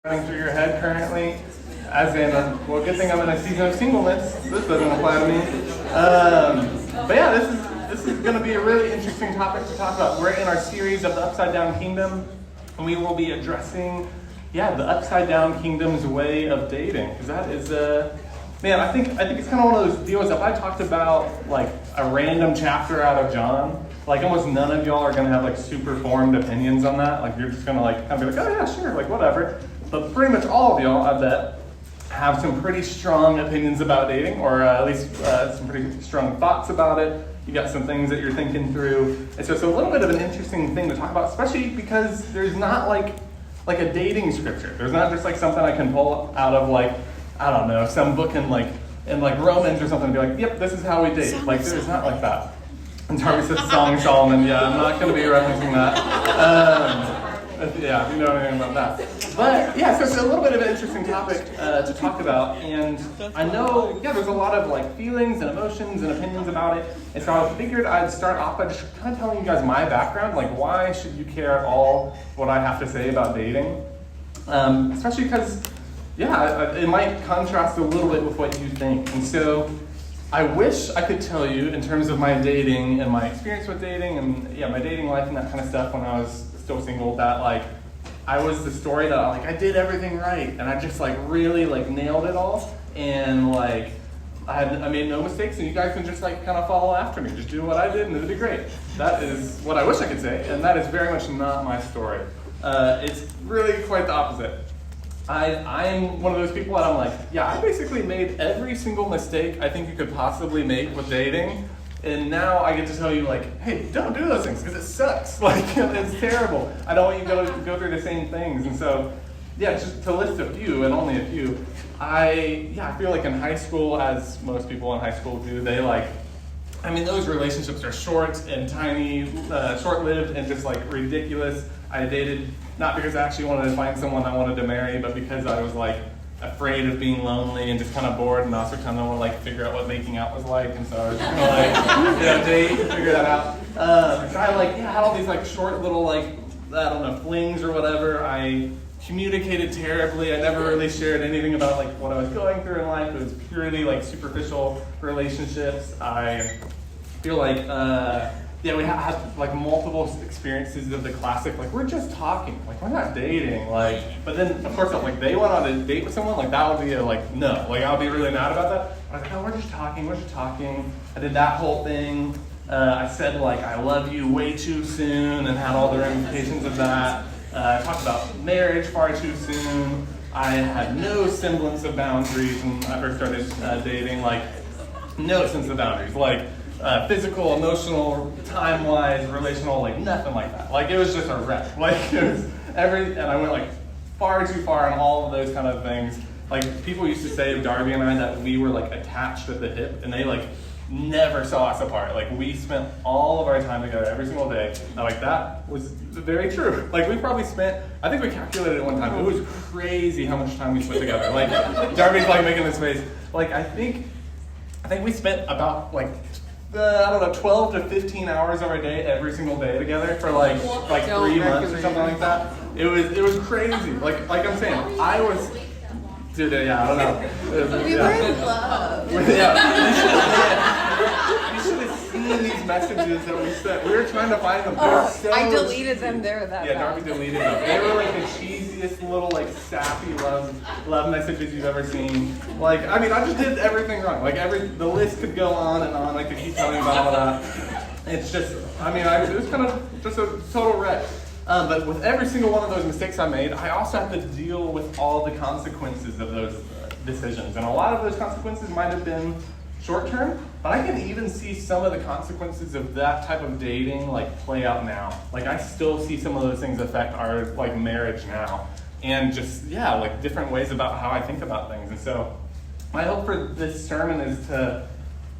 running through your head currently, as in, well, good thing I'm in a season of singleness. This doesn't apply to me. But yeah, this is going to be a really interesting topic to talk about. We're in our series of the Upside Down Kingdom, and we will be addressing, the Upside Down Kingdom's way of dating. Because that is, man, I think it's kind of one of those deals. If I talked about like a random chapter out of John, like almost none of y'all are going to have like super formed opinions on that. Like you're just going to like kind of be like, oh yeah, sure, like whatever. But pretty much all of y'all, I bet, have some pretty strong opinions about dating, or at least some pretty strong thoughts about it. You got some things that you're thinking through. And so it's a little bit of an interesting thing to talk about, especially because there's not like a dating scripture. There's not just like something I can pull out of like, I don't know, some book in Romans or something and be like, yep, this is how we date. Like there's not like that. And Darby says Song of Solomon. Yeah, I'm not going to be referencing that. Yeah, you know anything about that. But yeah, so it's a little bit of an interesting topic to talk about. And I know, there's a lot of like feelings and emotions and opinions about it. And so I figured I'd start off by just kind of telling you guys my background. Like, why should you care at all what I have to say about dating? Especially because, it might contrast a little bit with what you think. And so I wish I could tell you in terms of my dating and my experience with dating and my dating life and that kind of stuff when I was still single, that like I was the story that I did everything right and I just like really like nailed it all and like I made no mistakes and you guys can just like kind of follow after me, just do what I did and it'll be great. That is what I wish I could say, and that is very much not my story. It's really quite the opposite. I'm one of those people that I'm like, I basically made every single mistake I think you could possibly make with dating. And now I get to tell you, like, hey, don't do those things because it sucks. Like, it's terrible. I don't want you to go through the same things. And so, just to list a few, and only a few, I feel like in high school, as most people in high school do, they those relationships are short and tiny, short-lived and just like ridiculous. I dated not because I actually wanted to find someone I wanted to marry, but because I was like afraid of being lonely and just kind of bored, and also kind of want to like figure out what making out was like, and so I was just kind of like, date and figure that out. So I had all these like short little flings or whatever. I communicated terribly. I never really shared anything about like what I was going through in life. It was purely like superficial relationships. I feel like we had like multiple experiences of the classic, like we're just talking, like we're not dating, like, but then of course like they went on a date with someone, like that would be no, like I'll be really mad about that. I was like, oh, we're just talking. I did that whole thing. I said like I love you way too soon and had all the ramifications of that. I talked about marriage far too soon. I had no semblance of boundaries when I first started dating, like no sense of boundaries, like physical, emotional, time-wise, relational, like nothing like that. Like it was just a wreck. Like it was and I went like far too far on all of those kind of things. Like people used to say of Darby and I that we were like attached at the hip, and they like never saw us apart. Like we spent all of our time together every single day. And like that was very true. Like we probably spent, I think we calculated it one time, it was crazy how much time we spent together. Like Darby's like making this face. Like I think we spent about 12 to 15 hours of our day every single day together for like 3 months or something like that. It was crazy. Like I'm saying, I was. Dude, I don't know. We were in love. You should have seen these messages that we sent. We were trying to find them. I deleted them. They were that bad. Darby deleted them. They were like the cheesiest little sappy love messages you've ever seen. Like, I just did everything wrong. Like the list could go on and on. I could keep telling you about all that. It's just, it was kind of just a total wreck. But with every single one of those mistakes I made, I also have to deal with all the consequences of those decisions. And a lot of those consequences might have been short-term, but I can even see some of the consequences of that type of dating play out now. Like I still see some of those things affect our marriage now. And just, different ways about how I think about things. And so my hope for this sermon is to,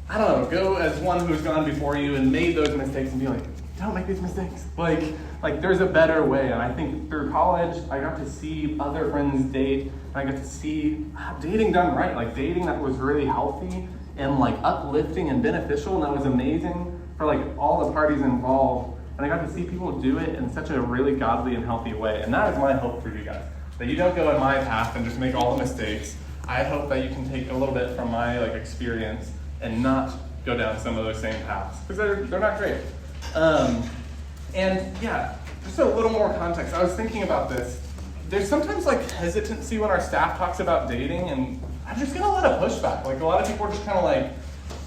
go as one who's gone before you and made those mistakes and be like, don't make these mistakes. Like there's a better way. And I think through college, I got to see other friends date. And I got to see dating done right. Like dating that was really healthy and uplifting and beneficial. And that was amazing for all the parties involved. And I got to see people do it in such a really godly and healthy way. And that is my hope for you guys. that you don't go in my path and just make all the mistakes. I hope that you can take a little bit from my experience and not go down some of those same paths, because they're not great. And yeah, just a little more context. I was thinking about this. There's sometimes hesitancy when our staff talks about dating, and I just get a lot of pushback. A lot of people are just kind of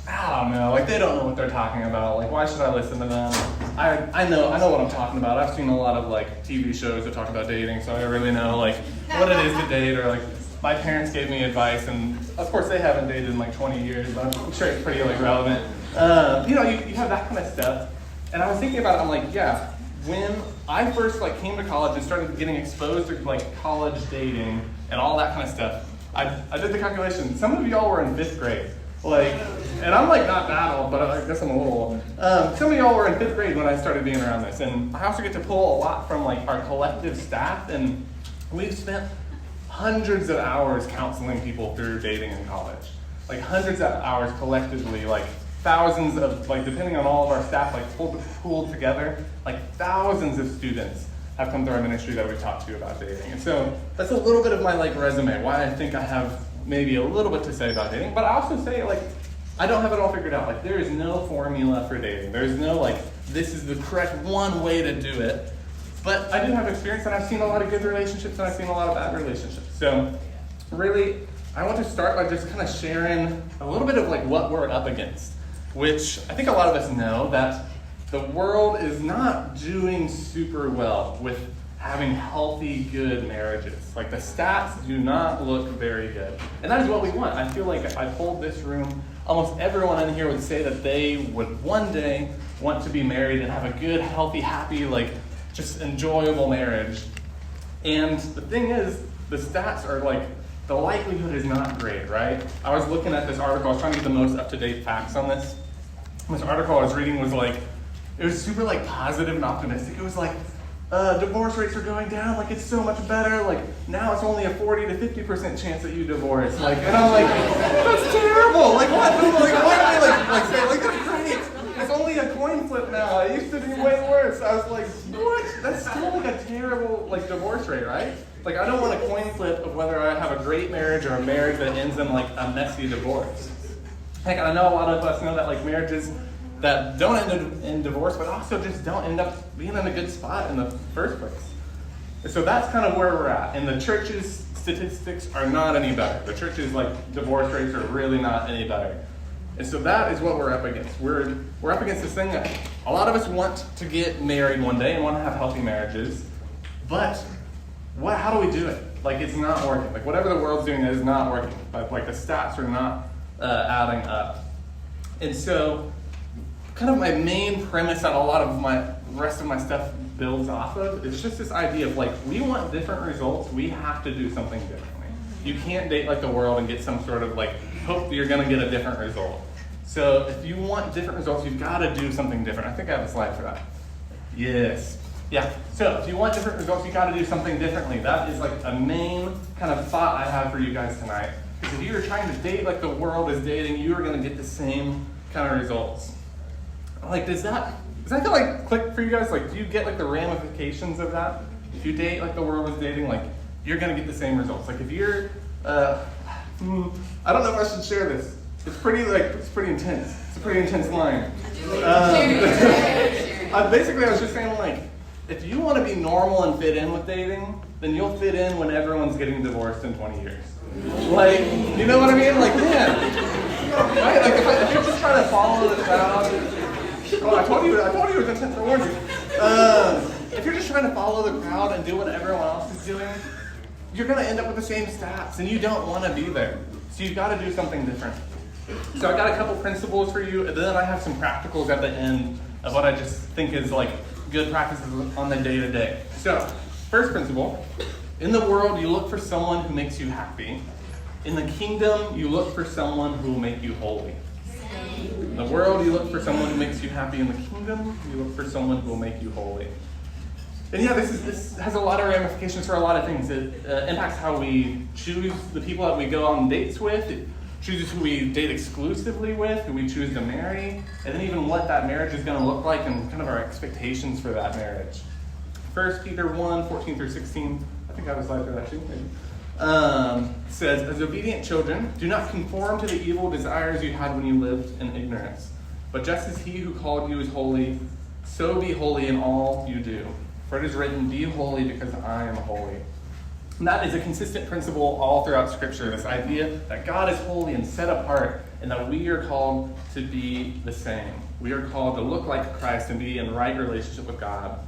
I don't know, they don't know what they're talking about. Why should I listen to them? I know what I'm talking about. I've seen a lot of TV shows that talk about dating, so I really know what it is to date, or my parents gave me advice, and of course they haven't dated in 20 years, but I'm sure it's pretty relevant. You have that kind of stuff. And I was thinking about it, I'm yeah, when I first came to college and started getting exposed to college dating and all that kind of stuff, I did the calculation. Some of y'all were in 5th grade. And I'm not that old, but I guess I'm a little old. Some of y'all were in 5th grade when I started being around this. And I also get to pull a lot from our collective staff, and we've spent hundreds of hours counseling people through dating in college. Hundreds of hours collectively, thousands of, depending on all of our staff, pooled together, thousands of students have come through our ministry that we've talked to about dating. And so that's a little bit of my resume, why I think I have maybe a little bit to say about dating, but I also say I don't have it all figured out. There is no formula for dating. There's no this is the correct one way to do it. But I do have experience, and I've seen a lot of good relationships, and I've seen a lot of bad relationships. So really, I want to start by just kind of sharing a little bit of what we're up against, which I think a lot of us know that the world is not doing super well with having healthy, good marriages. The stats do not look very good. And that is what we want. I feel if I polled this room, almost everyone in here would say that they would one day want to be married and have a good, healthy, happy, just enjoyable marriage. And the thing is, the stats are the likelihood is not great, right? I was looking at this article, I was trying to get the most up-to-date facts on this. This article I was reading was it was super positive and optimistic. It was divorce rates are going down, it's so much better, now it's only a 40 to 50% chance that you divorce, and I'm that's terrible, what? Why do they say, that's great, it's only a coin flip now, it used to be way worse. I was what? That's still a terrible, divorce rate, right? I don't want a coin flip of whether I have a great marriage or a marriage that ends in a messy divorce. Heck, I know a lot of us know that marriages that don't end in divorce, but also just don't end up being in a good spot in the first place. And so that's kind of where we're at. And the church's statistics are not any better. The church's divorce rates are really not any better. And so that is what we're up against. We're up against this thing that a lot of us want to get married one day and want to have healthy marriages, but how do we do it? It's not working. Whatever the world's doing is not working. The stats are not adding up. And so kind of my main premise that a lot of my rest of my stuff builds off of is just this idea of we want different results, we have to do something differently. You can't date the world and get some sort of hope that you're going to get a different result. So if you want different results, you've got to do something different. I think I have a slide for that. Yes. Yeah. So if you want different results, you've got to do something differently. That is a main kind of thought I have for you guys tonight. Because if you're trying to date the world is dating, you are going to get the same kind of results. Does that click for you guys? Do you get the ramifications of that? If you date the world is dating, you're gonna get the same results. If you're, I don't know if I should share this. It's pretty intense. It's a pretty intense line. Basically, I was just saying if you want to be normal and fit in with dating, then you'll fit in when everyone's getting divorced in 20 years. You know what I mean? Man, right? If you're just trying to follow the crowd. Oh, I told you it was intense. I warned you. If you're just trying to follow the crowd and do what everyone else is doing, you're going to end up with the same stats, and you don't want to be there. So you've got to do something different. So I got a couple principles for you, and then I have some practicals at the end of what I just think is good practices on the day-to-day. So, first principle, in the world you look for someone who makes you happy. In the kingdom, you look for someone who will make you holy. In the world, you look for someone who makes you happy. In the kingdom, you look for someone who will make you holy. And yeah, this has a lot of ramifications for a lot of things. It impacts how we choose the people that we go on dates with. It chooses who we date exclusively with, who we choose to marry, and then even what that marriage is going to look like and kind of our expectations for that marriage. 1 Peter 1, 14 through 16, I think I have a slide for that too, maybe. Says, as obedient children, do not conform to the evil desires you had when you lived in ignorance. But just as he who called you is holy, so be holy in all you do. For it is written, be holy because I am holy. And that is a consistent principle all throughout Scripture, this idea that God is holy and set apart, and that we are called to be the same. We are called to look like Christ and be in right relationship with God.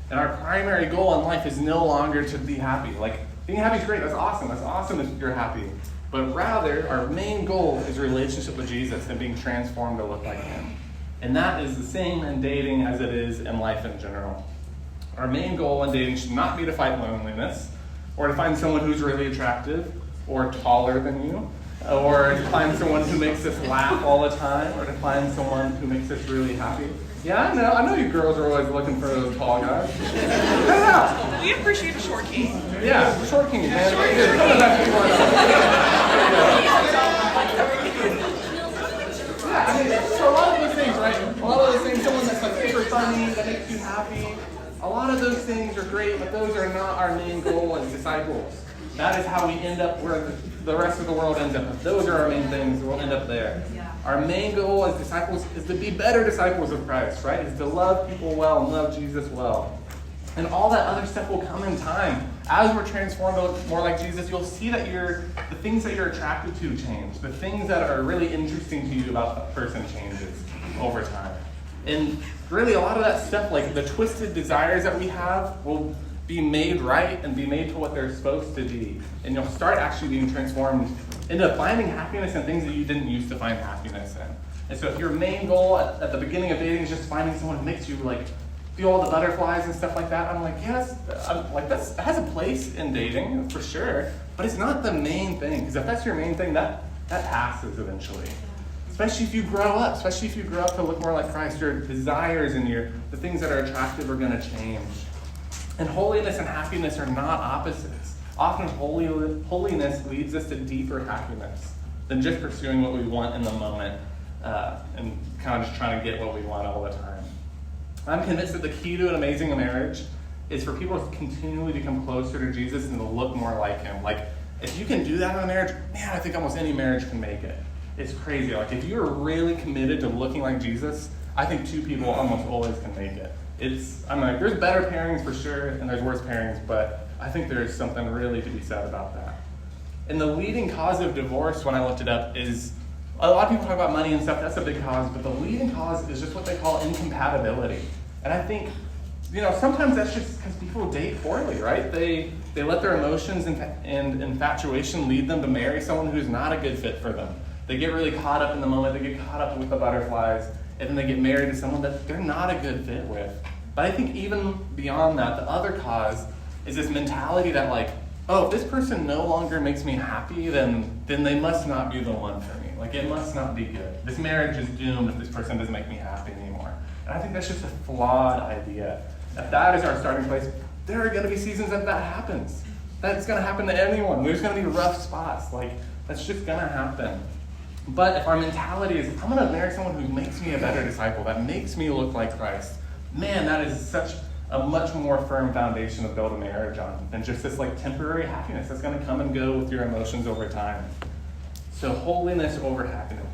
And our primary goal in life is no longer to be happy. Like, being happy is great, that's awesome. That's awesome if you're happy. But rather, our main goal is a relationship with Jesus and being transformed to look like him. And that is the same in dating as it is in life in general. Our main goal in dating should not be to fight loneliness, or to find someone who's really attractive, or taller than you, or to find someone who makes us laugh all the time, or to find someone who makes us really happy. Yeah, I know you girls are always looking for those tall guys. Yeah. We appreciate a short king. Yeah, short king, man. Short Yeah, I mean, so a lot of those things, right? A lot of those things, someone that's like super funny, that makes you happy. A lot of those things are great, but those are not our main goal as disciples. That is how we end up where the rest of the world ends up. If those are our main things, we'll end up there. Our main goal as disciples is to be better disciples of Christ, right? Is to love people well and love Jesus well. And all that other stuff will come in time. As we're transformed to look more like Jesus, you'll see that the things that you're attracted to change. The things that are really interesting to you about the person changes over time. And really a lot of that stuff, like the twisted desires that we have, will be made right and be made to what they're supposed to be. And you'll start actually being transformed into finding happiness in things that you didn't used to find happiness in. And so if your main goal at the beginning of dating is just finding someone who makes you like feel all the butterflies and stuff like that, I'm like, yes, that has a place in dating for sure, but it's not the main thing. Because if that's your main thing, that passes eventually. Especially if you grow up, to look more like Christ, your desires and the things that are attractive are going to change. And holiness and happiness are not opposites. Often holiness leads us to deeper happiness than just pursuing what we want in the moment and kind of just trying to get what we want all the time. I'm convinced that the key to an amazing marriage is for people to continually become closer to Jesus and to look more like him. Like, if you can do that in a marriage, man, I think almost any marriage can make it. It's crazy. Like, if you're really committed to looking like Jesus, I think two people almost always can make it. I'm like, there's better pairings for sure, and there's worse pairings, but I think there's something really to be said about that. And the leading cause of divorce, when I looked it up, is a lot of people talk about money and stuff. That's a big cause, but the leading cause is just what they call incompatibility. And I think, sometimes that's just because people date poorly, right? They let their emotions and infatuation lead them to marry someone who's not a good fit for them. They get really caught up in the moment. They get caught up with the butterflies, and then they get married to someone that they're not a good fit with. But I think even beyond that, the other cause is this mentality that like, oh, if this person no longer makes me happy, then they must not be the one for me. Like, it must not be good. This marriage is doomed if this person doesn't make me happy anymore. And I think that's just a flawed idea. If that is our starting place, there are going to be seasons that happens. That's going to happen to anyone. There's going to be rough spots. Like, that's just going to happen. But if our mentality is, I'm going to marry someone who makes me a better disciple, that makes me look like Christ, man, that is such a much more firm foundation to build a marriage on than just this like temporary happiness that's going to come and go with your emotions over time. So holiness over happiness.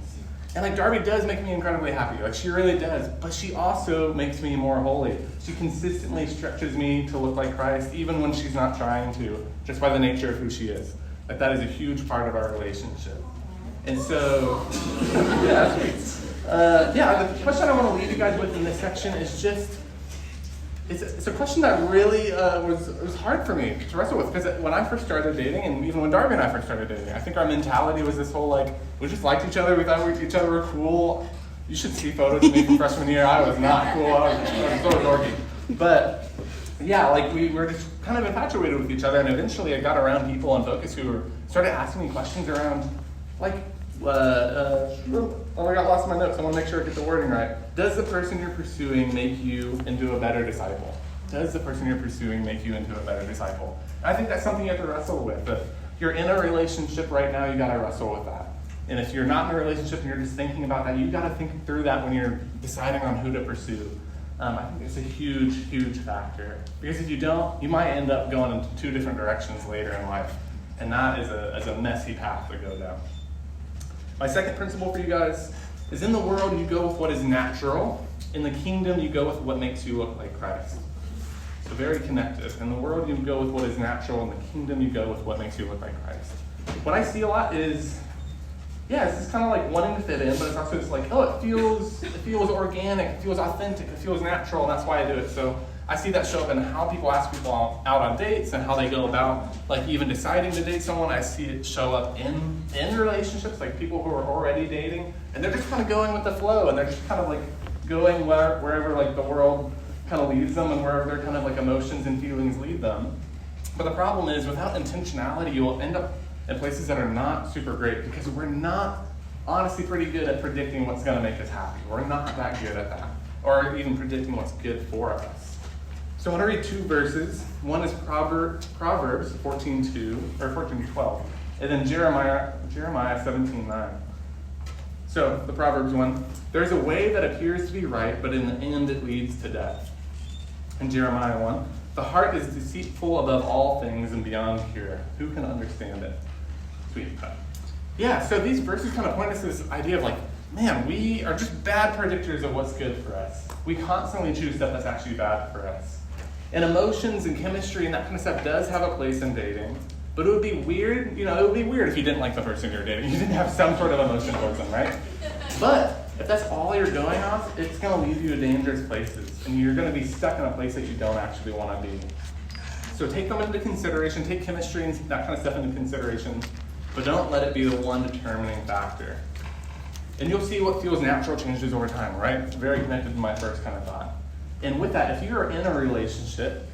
And like Darby does make me incredibly happy. Like, she really does. But she also makes me more holy. She consistently stretches me to look like Christ, even when she's not trying to, just by the nature of who she is. Like, that is a huge part of our relationship. And so, the question I want to leave you guys with in this section is just, it's a question that really was hard for me to wrestle with, because when I first started dating, and even when Darby and I first started dating, I think our mentality was this whole like, we just liked each other, we thought each other were cool. You should see photos of me from freshman year. I was not cool, I was so dorky. But yeah, like we were just kind of infatuated with each other, and eventually I got around people on Focus who started asking me questions around, like, I got lost in my notes. I want to make sure I get the wording right. Does the person you're pursuing make you into a better disciple? Does the person you're pursuing make you into a better disciple? And I think that's something you have to wrestle with. If you're in a relationship right now, you got to wrestle with that. And if you're not in a relationship and you're just thinking about that, you got to think through that when you're deciding on who to pursue. I think it's a huge, huge factor. Because if you don't, you might end up going in two different directions later in life. And that is a messy path to go down. My second principle for you guys is in the world, you go with what is natural. In the kingdom, you go with what makes you look like Christ. So very connected. In the world, you go with what is natural. In the kingdom, you go with what makes you look like Christ. What I see a lot is, it's just kind of like wanting to fit in, but it's also just like, it feels organic, it feels authentic, it feels natural, and that's why I do it. So I see that show up in how people ask people out on dates and how they go about like even deciding to date someone. I see it show up in relationships, like people who are already dating, and they're just kind of going with the flow, and they're just kind of like going wherever like the world kind of leads them and wherever their kind of like emotions and feelings lead them. But the problem is, without intentionality, you will end up in places that are not super great because we're not honestly pretty good at predicting what's going to make us happy. We're not that good at that, or even predicting what's good for us. So I want to read two verses. One is Proverbs 14:2 or 14:12, and then Jeremiah 17:9. So the Proverbs one: there's a way that appears to be right, but in the end it leads to death. And Jeremiah 1: the heart is deceitful above all things and beyond cure. Who can understand it? Sweet. So these verses kind of point us to this idea of like, man, we are just bad predictors of what's good for us. We constantly choose stuff that's actually bad for us. And emotions and chemistry and that kind of stuff does have a place in dating, but it would be weird, if you didn't like the person you're dating. You didn't have some sort of emotion towards them, right? But if that's all you're going off, it's going to lead you to dangerous places, and you're going to be stuck in a place that you don't actually want to be. So take them into consideration, take chemistry and that kind of stuff into consideration, but don't let it be the one determining factor. And you'll see what feels natural changes over time, right? Very connected to my first kind of thought. And with that, if you're in a relationship,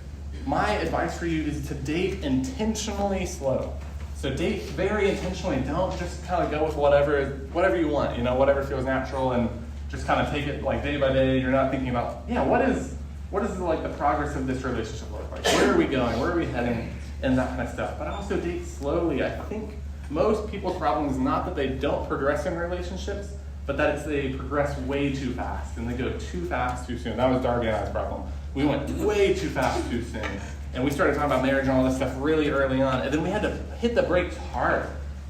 my advice for you is to date intentionally slow. So date very intentionally. Don't just kind of go with whatever you want, whatever feels natural, and just kind of take it like day by day. You're not thinking about, what is like the progress of this relationship look like? Where are we going? Where are we heading? And that kind of stuff. But also date slowly. I think most people's problem is not that they don't progress in relationships, but that they progress way too fast, and they go too fast too soon. That was Darby and I's problem. We went way too fast too soon. And we started talking about marriage and all this stuff really early on, and then we had to hit the brakes hard.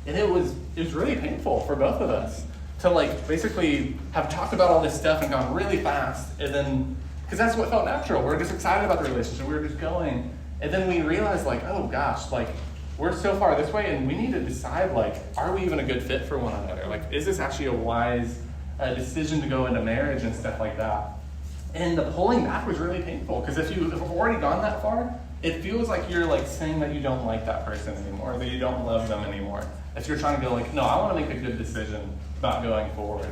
And it was really painful for both of us to like basically have talked about all this stuff and gone really fast, and then, because that's what felt natural. We're just excited about the relationship. We were just going. And then we realized like, oh gosh, like we're so far this way, and we need to decide like, are we even a good fit for one another? Like, is this actually a wise decision to go into marriage and stuff like that? And the pulling back was really painful, because if you've already gone that far, it feels like you're like saying that you don't like that person anymore, that you don't love them anymore. If you're trying to go like, no, I want to make a good decision about going forward.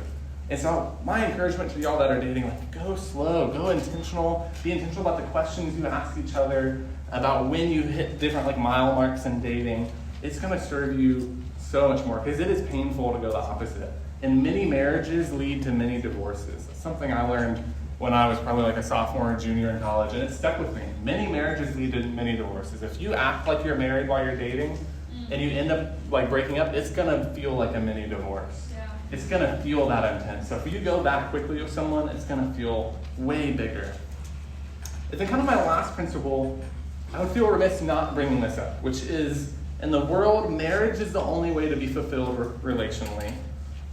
And so my encouragement to y'all that are dating, like, go slow, go intentional, be intentional about the questions you ask each other, about when you hit different like mile marks in dating. It's going to serve you so much more, because it is painful to go the opposite. And many marriages lead to many divorces. That's something I learned when I was probably like a sophomore or junior in college, and it stuck with me. Many marriages lead to many divorces. If you act like you're married while you're dating, and you end up like breaking up, it's gonna feel like a mini divorce. Yeah. It's gonna feel that intense. So if you go back quickly with someone, it's gonna feel way bigger. And then kind of my last principle, I would feel remiss not bringing this up, which is, in the world, marriage is the only way to be fulfilled relationally.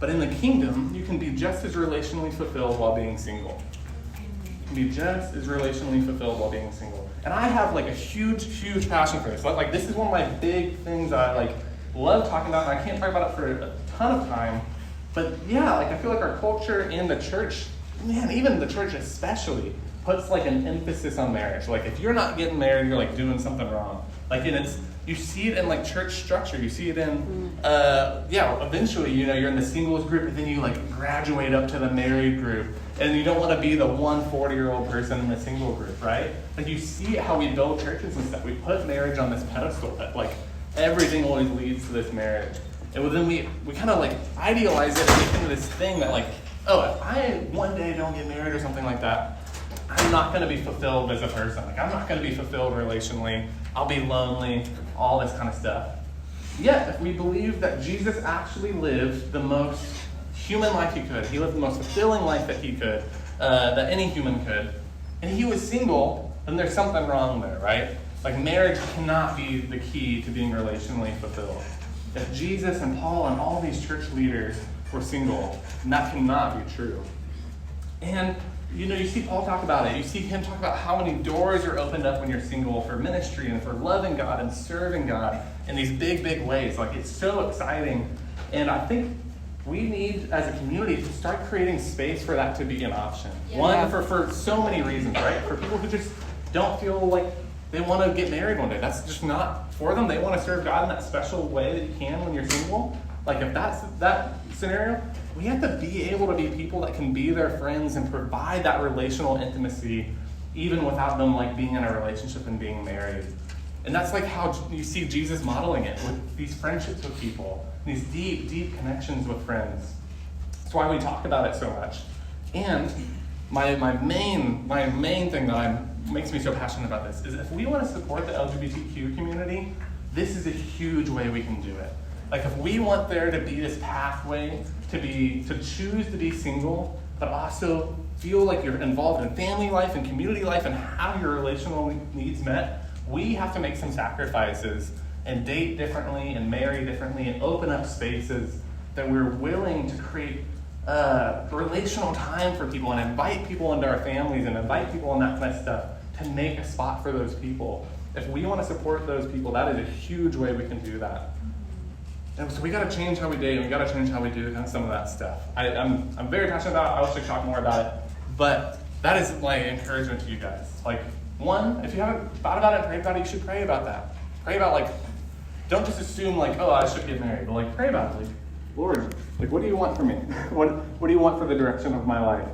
But in the kingdom, you can be just as relationally fulfilled while being single. Be just as relationally fulfilled while being single. And I have like a huge, huge passion for this. Like this is one of my big things I like love talking about, and I can't talk about it for a ton of time. But yeah, like I feel like our culture and the church, man, even the church especially, puts like an emphasis on marriage. Like if you're not getting married, you're like doing something wrong. Like you see it in like church structure. You see it in, eventually, you're in the singles group, and then you like graduate up to the married group. And you don't want to be the 40-year-old person in the single group, right? Like you see how we build churches and stuff. We put marriage on this pedestal that like everything always leads to this marriage. And then we kind of like idealize it and make it into this thing that like, oh, if I one day don't get married or something like that, I'm not going to be fulfilled as a person. Like I'm not going to be fulfilled relationally. I'll be lonely, all this kind of stuff. Yet, if we believe that Jesus actually lived the most human life he could, he lived the most fulfilling life that he could, that any human could, and he was single, then there's something wrong there, right? Like marriage cannot be the key to being relationally fulfilled. If Jesus and Paul and all these church leaders were single, then that cannot be true. And you see Paul talk about it. You see him talk about how many doors are opened up when you're single for ministry and for loving God and serving God in these big, big ways. Like, it's so exciting. And I think we need, as a community, to start creating space for that to be an option. Yeah. One, for so many reasons, right? For people who just don't feel like they want to get married one day. That's just not for them. They want to serve God in that special way that you can when you're single. Like, if that's that scenario, we have to be able to be people that can be their friends and provide that relational intimacy even without them like being in a relationship and being married. And that's like how you see Jesus modeling it with these friendships with people, these deep, deep connections with friends. That's why we talk about it so much. And my main thing that makes me so passionate about this is if we want to support the LGBTQ community, this is a huge way we can do it. Like, if we want there to be this pathway to choose to be single, but also feel like you're involved in family life and community life and have your relational needs met, we have to make some sacrifices and date differently and marry differently and open up spaces that we're willing to create relational time for people and invite people into our families and invite people in that kind of stuff to make a spot for those people. If we want to support those people, that is a huge way we can do that. And so we got to change how we date, and we got to change how we do kind of some of that stuff. I'm very passionate about it. I wish I could talk more about it. But that is my encouragement to you guys. Like, one, if you haven't thought about it, prayed about it, you should pray about that. Pray about, like, don't just assume, like, oh, I should get married. But, like, pray about it. Like, Lord, like, what do you want from me? What do you want for the direction of my life?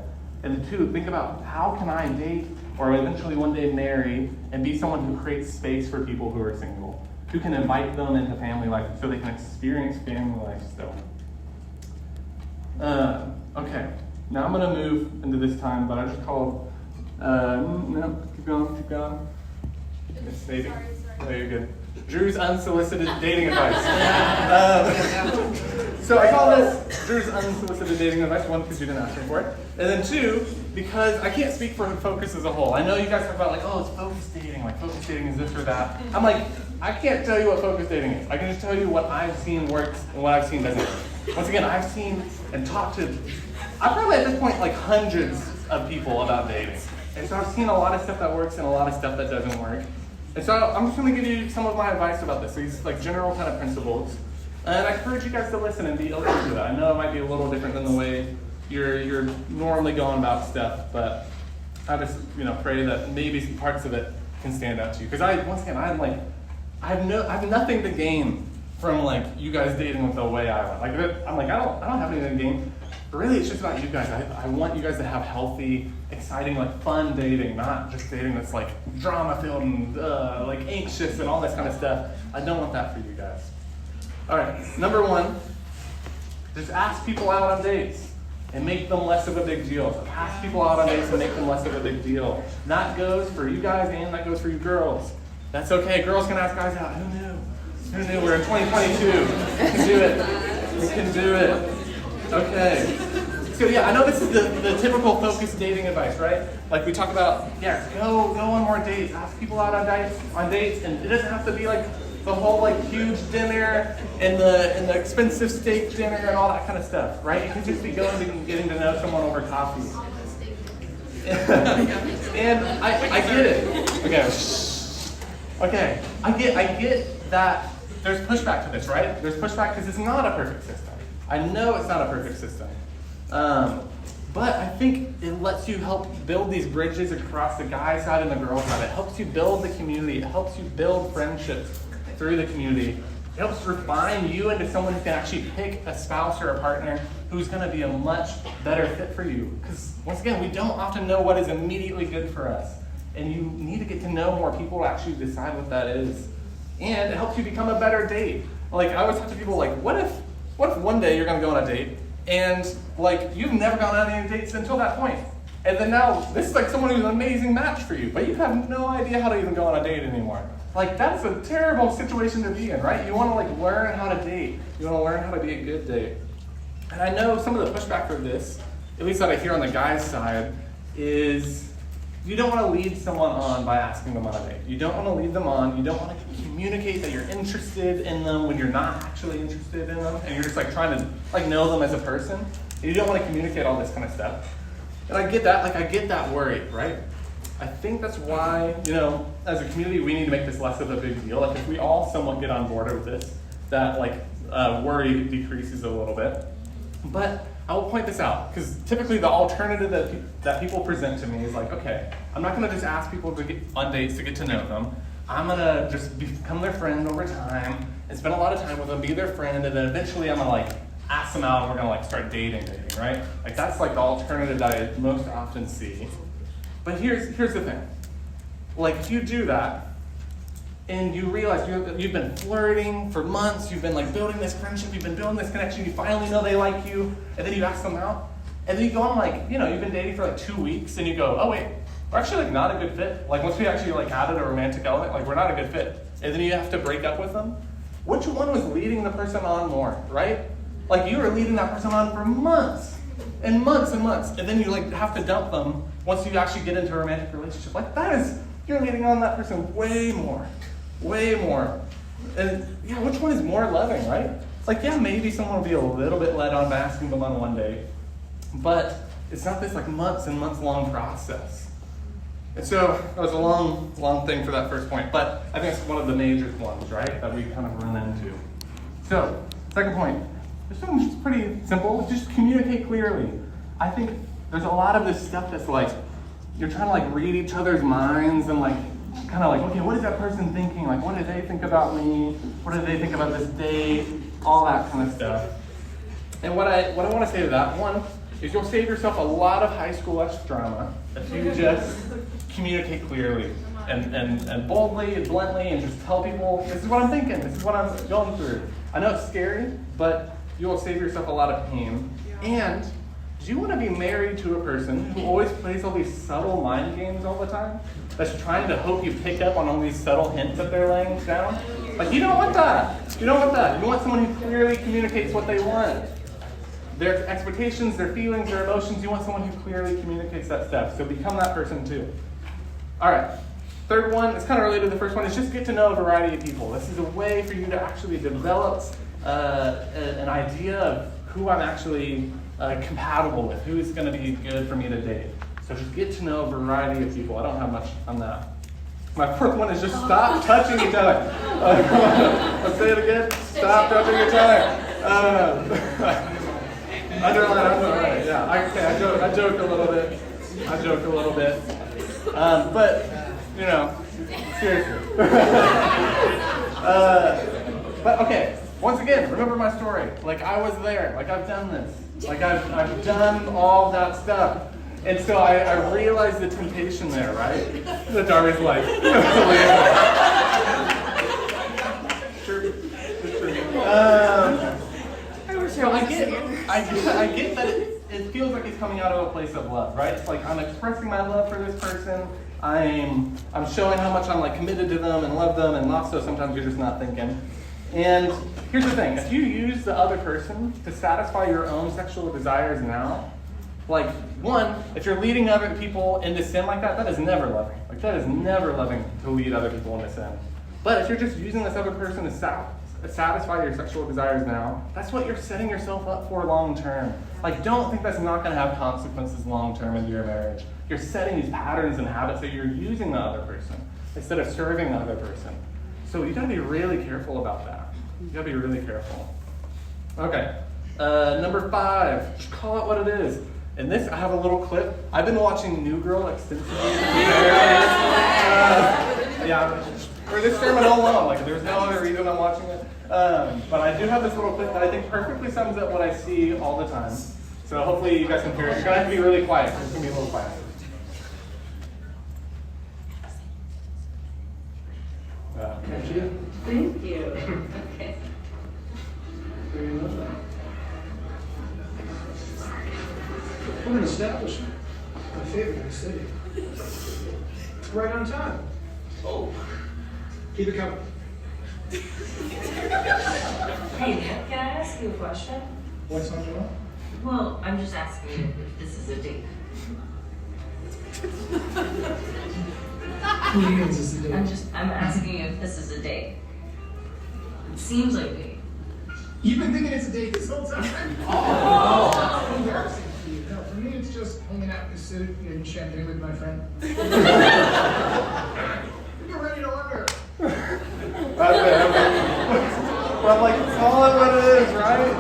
And two, think about how can I date or eventually one day marry and be someone who creates space for people who are single, who can invite them into family life so they can experience family life still. Okay, now I'm going to move into this time, but I just called, no, keep going. It's dating. Oh, you're good. Drew's unsolicited dating advice. So I call this Drew's unsolicited dating advice, one, because you didn't ask me for it, and then two, because I can't speak for Focus as a whole. I know you guys talk about, like, oh, it's focus dating, like focus dating is this or that. I'm like, I can't tell you what focus dating is. I can just tell you what I've seen works and what I've seen doesn't work. Once again, I've seen and talked to, I've probably at this point like hundreds of people about dating. And so I've seen a lot of stuff that works and a lot of stuff that doesn't work. And so I'm just going to give you some of my advice about this, these like general kind of principles. And I encourage you guys to listen and be open to that. I know it might be a little different than the way you're normally going about stuff, but I just pray that maybe some parts of it can stand out to you. Because I have nothing to gain from like you guys dating with the way I want. Like I'm like I don't have anything to gain. But really, it's just about you guys. I want you guys to have healthy, exciting, like fun dating, not just dating that's like drama filled and like anxious and all this kind of stuff. I don't want that for you guys. All right, number one, just ask people out on dates and make them less of a big deal. Ask people out on dates and make them less of a big deal. That goes for you guys and that goes for you girls. That's okay. Girls can ask guys out. Who knew? Who knew? We're in 2022. We can do it. We can do it. Okay. So yeah, I know this is the typical focus dating advice, right? Like we talk about, yeah, go on more dates. Ask people out on dates, and it doesn't have to be like the whole like huge dinner and the expensive steak dinner and all that kind of stuff, right? It can just be going and getting to know someone over coffee. And I get it. Okay, I get that there's pushback to this, right? There's pushback because it's not a perfect system. I know it's not a perfect system. But I think it lets you help build these bridges across the guy side and the girl side. It helps you build the community. It helps you build friendships through the community. It helps refine you into someone who can actually pick a spouse or a partner who's going to be a much better fit for you. Because once again, we don't often know what is immediately good for us. And you need to get to know more people to actually decide what that is. And it helps you become a better date. Like I always talk to people like, what if one day you're going to go on a date and like you've never gone on any dates until that point. And then now this is like someone who's an amazing match for you, but you have no idea how to even go on a date anymore. Like that's a terrible situation to be in, right? You want to like learn how to date. You want to learn how to be a good date. And I know some of the pushback for this, at least that I hear on the guy's side, is You don't want to lead someone on by asking them on a date. You don't want to lead them on. You don't want to communicate that you're interested in them when you're not actually interested in them, and you're just like trying to like know them as a person. And you don't want to communicate all this kind of stuff. And I get that. Like I get that worry, right? I think that's why, you know, as a community, we need to make this less of a big deal. Like if we all somewhat get on board with this, that like worry decreases a little bit. But I will point this out, because typically the alternative that people present to me is like, okay, I'm not going to just ask people to get on dates to get to know them. I'm going to just become their friend over time and spend a lot of time with them, be their friend, and then eventually I'm going to like ask them out and we're going to like start dating, right? Like that's like the alternative that I most often see. But here's the thing. Like if you do that, and you realize you've been flirting for months, you've been like building this friendship, you've been building this connection, you finally know they like you, and then you ask them out, and then you go on like, you know, you've been dating for like 2 weeks, and you go, oh wait, we're actually like not a good fit. Like once we actually like added a romantic element, like we're not a good fit. And then you have to break up with them. Which one was leading the person on more, right? Like you were leading that person on for months, and months and months, and then you like have to dump them once you actually get into a romantic relationship. Like that is, you're leading on that person way more. Way more. And yeah, which one is more loving, right? It's like, yeah, maybe someone will be a little bit led on by asking them on one date, but it's not this like months and months long process. And so that was a long thing for that first point, but I think it's one of the major ones, right, that we kind of run into. So, second point, this one's just pretty simple. Just communicate clearly. I think there's a lot of this stuff that's like, you're trying to like read each other's minds and like, kind of like, okay, what is that person thinking? Like, what do they think about me? What do they think about this date? All that kind of stuff. And what I want to say to that, one, is you'll save yourself a lot of high school-esque drama if you just communicate clearly and boldly and bluntly and just tell people, this is what I'm thinking, this is what I'm going through. I know it's scary, but you will save yourself a lot of pain. And do you want to be married to a person who always plays all these subtle mind games all the time? That's trying to hope you pick up on all these subtle hints that they're laying down? Like, you don't want that. You don't want that. You want someone who clearly communicates what they want. Their expectations, their feelings, their emotions. You want someone who clearly communicates that stuff. So become that person too. All right. Third one, it's kind of related to the first one, is just get to know a variety of people. This is a way for you to actually develop an idea of who I'm actually compatible with, who is going to be good for me to date. So just get to know a variety of people. I don't have much on that. My fourth one is just stop touching each other. Let's say it again. Stop touching each other. Underline. Yeah, I joke a little bit. But, you know, seriously. But okay, once again, remember my story. Like I was there. Like I've done this. Like I've done all that stuff. And so I realized the temptation there, right? The Darby's like, sure. So I get that it feels like it's coming out of a place of love, right? It's like I'm expressing my love for this person. I'm showing how much I'm like committed to them and love them, and also sometimes you're just not thinking. And here's the thing: if you use the other person to satisfy your own sexual desires now, like, one, if you're leading other people into sin like that, that is never loving. Like, that is never loving to lead other people into sin. But if you're just using this other person to satisfy your sexual desires now, that's what you're setting yourself up for long term. Like, don't think that's not going to have consequences long term into your marriage. You're setting these patterns and habits that you're using the other person instead of serving the other person. So you got to be really careful about that. You got to be really careful. Okay. Number 5, just call it what it is. And this, I have a little clip. I've been watching New Girl extensively. For this sermon alone, like there's no other reason I'm watching it. But I do have this little clip that I think perfectly sums up what I see all the time. So hopefully you guys can hear it. You're gonna have to be really quiet. It's gonna be a little quiet. Thank you. Okay. What an establishment. My favorite in the city. Right on time. Oh. Keep it coming. Hey, Nick, can I ask you a question? What's on your mind? Well, I'm just asking if this is a date. Who means this is a date? I'm asking if this is a date. It seems like a date. You've been thinking it's a date this whole time? Oh! Embarrassing for you. No, for me it's just hanging out in the suit and champagne with my friend. Get ready to order. That's it. But I'm like, call it what it is, right?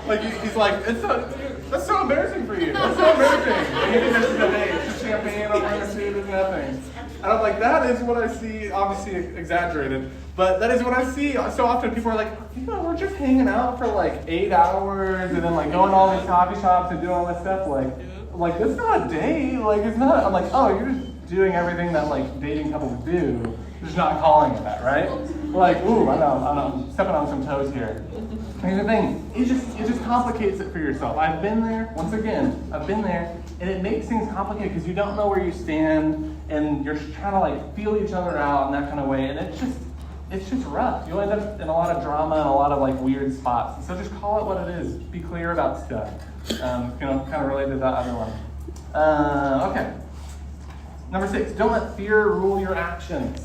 Like he's like, that's so embarrassing for you. That's so embarrassing. And you think this is a date. It's just champagne, I'm wearing a suit, it's nothing. And I'm like, that is what I see, obviously exaggerated, but that is what I see. So often people are like, we're just hanging out for like 8 hours and then like going to all these coffee shops and doing all this stuff. Like that's not a date. Like it's not. I'm like, oh, you're just doing everything that like dating couples do, just not calling it that, right? Like, ooh, I know, I'm stepping on some toes here. Here's the thing, it just complicates it for yourself. I've been there, once again, and it makes things complicated because you don't know where you stand, and you're just trying to like feel each other out in that kind of way, and it's just rough. You'll end up in a lot of drama and a lot of like weird spots. And so just call it what it is. Be clear about stuff. Kind of related to that other one. Okay. Number 6, don't let fear rule your actions.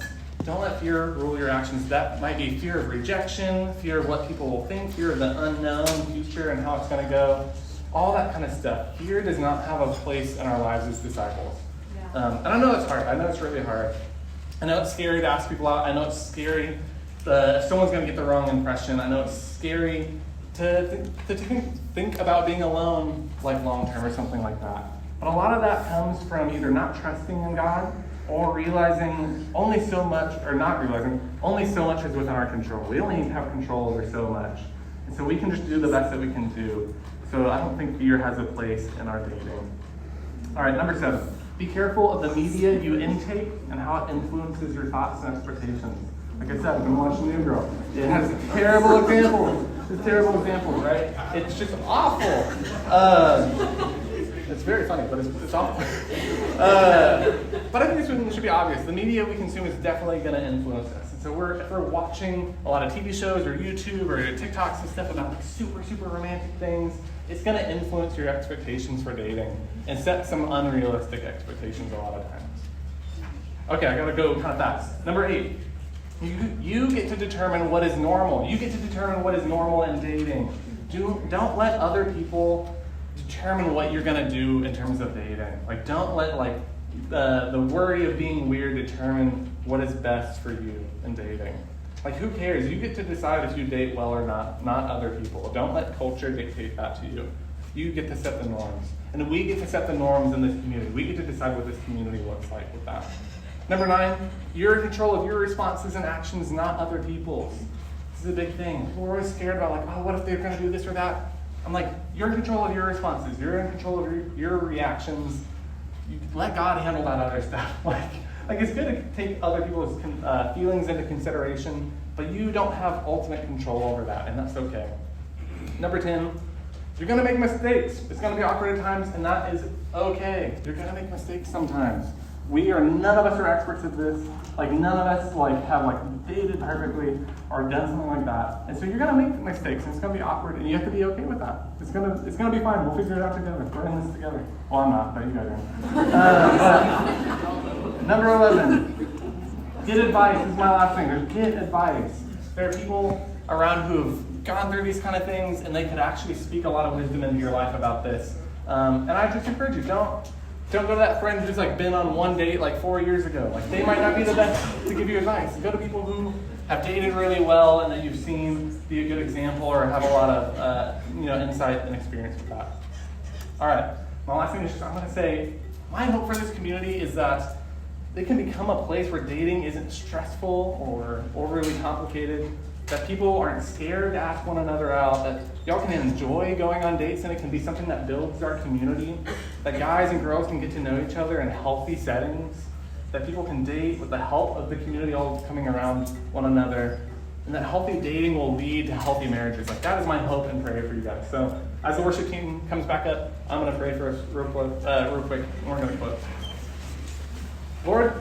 Don't let fear rule your actions. That might be fear of rejection, fear of what people will think, fear of the unknown future and how it's going to go. All that kind of stuff. Fear does not have a place in our lives as disciples. And I know it's hard. I know it's really hard. I know it's scary to ask people out. I know it's scary if someone's going to get the wrong impression. I know it's scary to think about being alone like long term or something like that. But a lot of that comes from either not trusting in God or realizing only so much, or not realizing only so much is within our control. We only have control over so much. And so we can just do the best that we can do. So I don't think fear has a place in our dating. All right, number 7. Be careful of the media you intake and how it influences your thoughts and expectations. Like I said, I've been watching New Girl. It has terrible examples. It's terrible examples, right? It's just awful. It's very funny, but it's awful. But I think this should be obvious. The media we consume is definitely going to influence us. And so if we're watching a lot of TV shows or YouTube or TikToks and stuff about like super, super romantic things, it's going to influence your expectations for dating and set some unrealistic expectations a lot of times. Okay, I got to go kind of fast. Number 8. You get to determine what is normal. You get to determine what is normal in dating. Don't let other people determine what you're going to do in terms of dating. Like, don't let the worry of being weird determine what is best for you in dating. Like, who cares? You get to decide if you date well or not other people. Don't let culture dictate that to you. You get to set the norms. And we get to set the norms in this community. We get to decide what this community looks like with that. Number 9, you're in control of your responses and actions, not other people's. This is a big thing. We're always scared about like, oh, what if they're going to do this or that? I'm like, you're in control of your responses. You're in control of your reactions. You let God handle that other stuff. Like it's good to take other people's feelings into consideration, but you don't have ultimate control over that, and that's okay. Number 10, you're going to make mistakes. It's going to be awkward at times, and that is okay. You're going to make mistakes sometimes. None of us are experts at this. Like none of us have dated perfectly or done something like that. And so you're gonna make mistakes and it's gonna be awkward and you have to be okay with that. It's gonna be fine. We'll figure it out together. We're in this together. Well, I'm not, but you guys are. Number 11. Get advice. This is my last thing. Get advice. There are people around who have gone through these kind of things and they could actually speak a lot of wisdom into your life about this. And I just encourage you, don't go to that friend who's been on one date 4 years ago. They might not be the best to give you advice. Go to people who have dated really well and that you've seen be a good example or have a lot of insight and experience with that. All right, my last thing is I'm going to say my hope for this community is that they can become a place where dating isn't stressful or overly complicated, that people aren't scared to ask one another out, that y'all can enjoy going on dates and it can be something that builds our community, that guys and girls can get to know each other in healthy settings, that people can date with the help of the community all coming around one another, and that healthy dating will lead to healthy marriages. That is my hope and prayer for you guys. So as the worship team comes back up, I'm going to pray for us real quick, and we're going to close. Lord,